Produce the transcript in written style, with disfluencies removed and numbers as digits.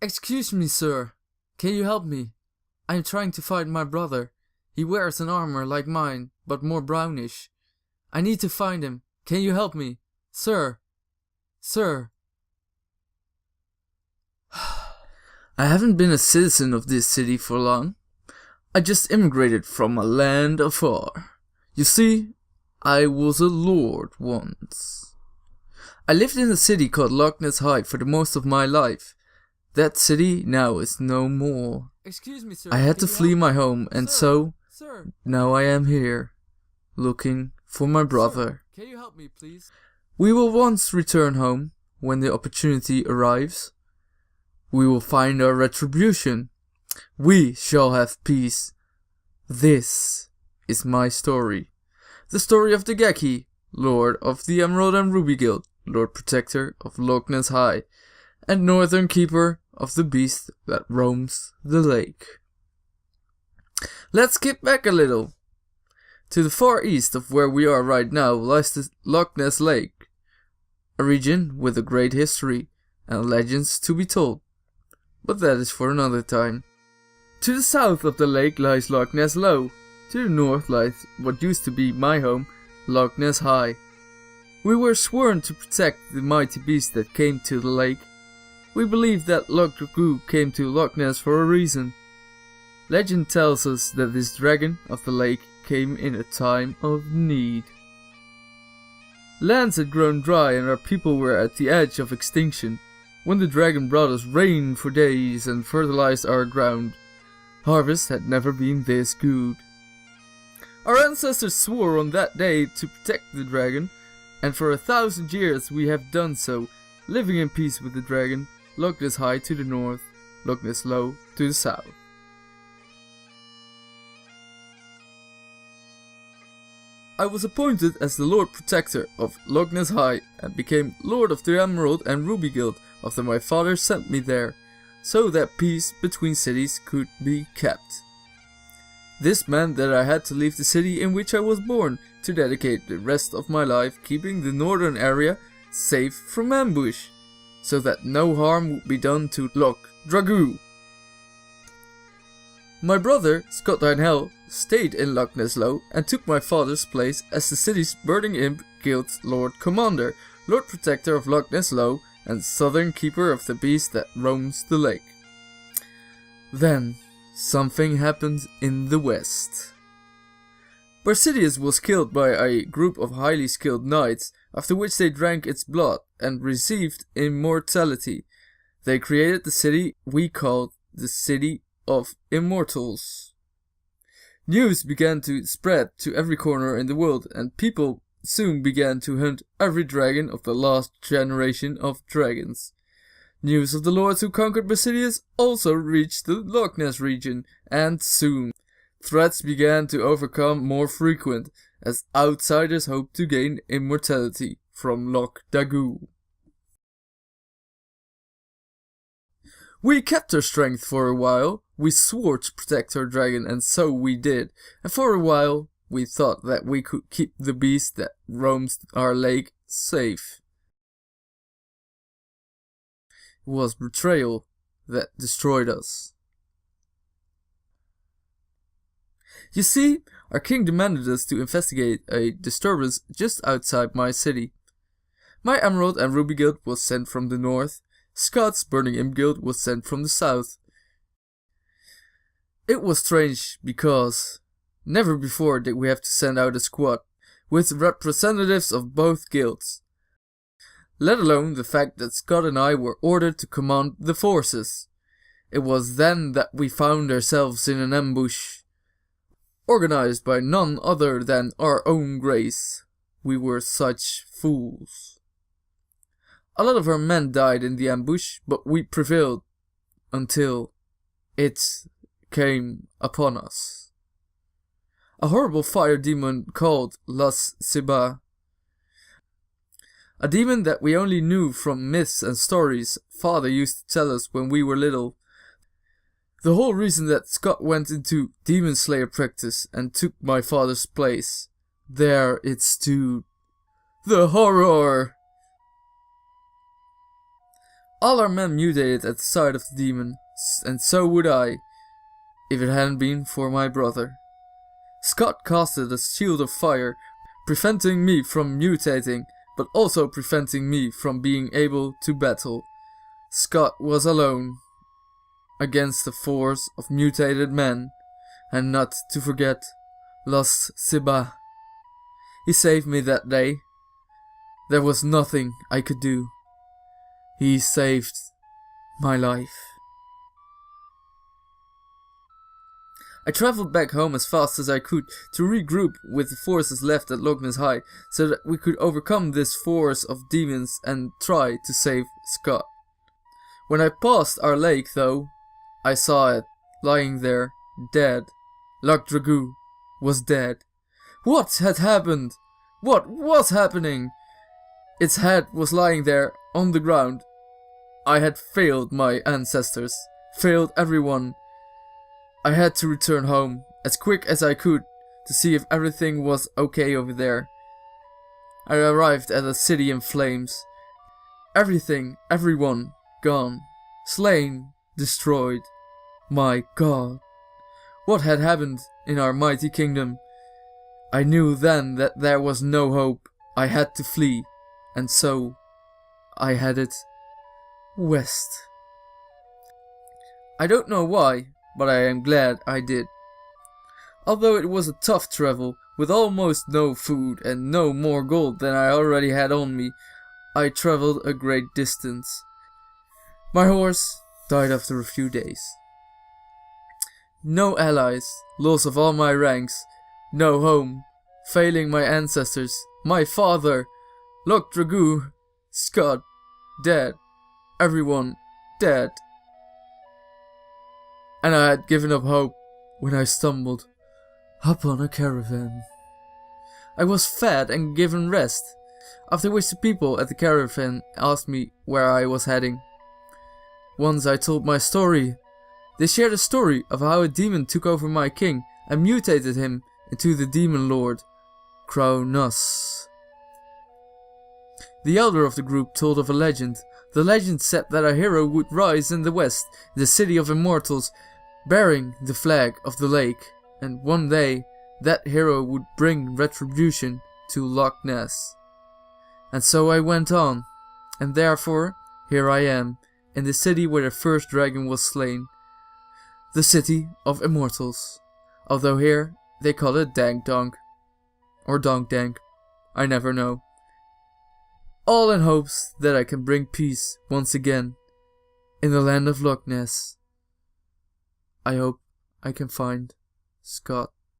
Excuse me, sir. Can you help me? I am trying to find my brother. He wears an armor like mine, but more brownish. I need to find him. Can you help me? Sir. Sir. I haven't been a citizen of this city for long. I just immigrated from a land afar. You see, I was a lord once. I lived in a city called Lochtness for the most of my life. That city now is no more. Excuse me, sir. I had to flee my home, and so now I am here, looking for my brother. Sir, can you help me, please? We will once return home when the opportunity arrives. We will find our retribution. We shall have peace. This is my story. The story of Dagekkie, Lord of the Emerald and Ruby Guild, Lord Protector of Lochtness High, and Northern Keeper of the beast that roams the lake. Let's skip back a little. To the far east of where we are right now lies the Lochtness Lake, a region with a great history and legends to be told. But that is for another time. To the south of the lake lies Lochtness Low. To the north lies what used to be my home, Lochtness High. We were sworn to protect the mighty beast that came to the lake. We believe that Lochtness came to Lochtness for a reason. Legend tells us that this dragon of the lake came in a time of need. Lands had grown dry and our people were at the edge of extinction. When the dragon brought us rain for days and fertilized our ground, harvest had never been this good. Our ancestors swore on that day to protect the dragon, and for 1,000 years we have done so, living in peace with the dragon, Lochtness High to the north, Lochtness Low to the south. I was appointed as the Lord Protector of Lochtness High and became Lord of the Emerald and Ruby Guild after my father sent me there, so that peace between cities could be kept. This meant that I had to leave the city in which I was born to dedicate the rest of my life keeping the northern area safe from ambush, so that no harm would be done to Lochtness. My brother, Scott Hell, stayed in Lochtness Low and took my father's place as the city's Burning Imp Guild's Lord Commander, Lord Protector of Lochtness Low, and Southern Keeper of the beast that roams the lake. Then, something happened in the west. Barsidius was killed by a group of highly skilled knights, after which they drank its blood and received immortality. They created the city we called the City of Immortals. News began to spread to every corner in the world, and people soon began to hunt every dragon of the last generation of dragons. News of the lords who conquered Barsidius also reached the Lochtness region, and soon threats began to overcome more frequent as outsiders hoped to gain immortality from Lochtness. We kept our strength for a while. We swore to protect our dragon, and so we did. And for a while, we thought that we could keep the beast that roams our lake safe. It was betrayal that destroyed us. You see, our king demanded us to investigate a disturbance just outside my city. My Emerald and Ruby Guild was sent from the north. Scott's Burning Imp Guild was sent from the south. It was strange because never before did we have to send out a squad with representatives of both guilds, let alone the fact that Scott and I were ordered to command the forces. It was then that we found ourselves in an ambush, organized by none other than our own Grace. We were such fools. A lot of our men died in the ambush, but we prevailed until it came upon us. A horrible fire demon called Las Siba. A demon that we only knew from myths and stories Father used to tell us when we were little. The whole reason that Scott went into demon slayer practice and took my father's place. There it stood. The horror! All our men mutated at the sight of the demon, and so would I, if it hadn't been for my brother. Scott casted a shield of fire, preventing me from mutating, but also preventing me from being able to battle. Scott was alone against a force of mutated men, and not to forget, lost Siba. He saved me that day. There was nothing I could do. He saved my life. I travelled back home as fast as I could to regroup with the forces left at Lochtness High so that we could overcome this force of demons and try to save Scott. When I passed our lake though, I saw it, lying there, dead. Lochtdragu was dead. What had happened? What was happening? Its head was lying there on the ground. I had failed my ancestors, failed everyone. I had to return home as quick as I could to see if everything was okay over there. I arrived at a city in flames. Everything, everyone, gone. Slain, destroyed. My God. What had happened in our mighty kingdom? I knew then that there was no hope. I had to flee, and so I headed west. I don't know why, but I am glad I did. Although it was a tough travel, with almost no food and no more gold than I already had on me, I traveled a great distance. My horse died after a few days. No allies, loss of all my ranks, no home, failing my ancestors, my father, Lochtdragu, Scott, dead, everyone dead. And I had given up hope when I stumbled upon a caravan. I was fed and given rest, after which the people at the caravan asked me where I was heading. Once I told my story. They shared a story of how a demon took over my king and mutated him into the demon lord, Kronos. The elder of the group told of a legend. The legend said that a hero would rise in the west, in the city of immortals, bearing the flag of the lake, and one day that hero would bring retribution to Lochtness. And so I went on, and therefore here I am, in the city where the first dragon was slain. The city of immortals, although here they call it Dank Donk, or Donk Dank, I never know. All in hopes that I can bring peace once again in the land of Lochtness. I hope I can find Scott.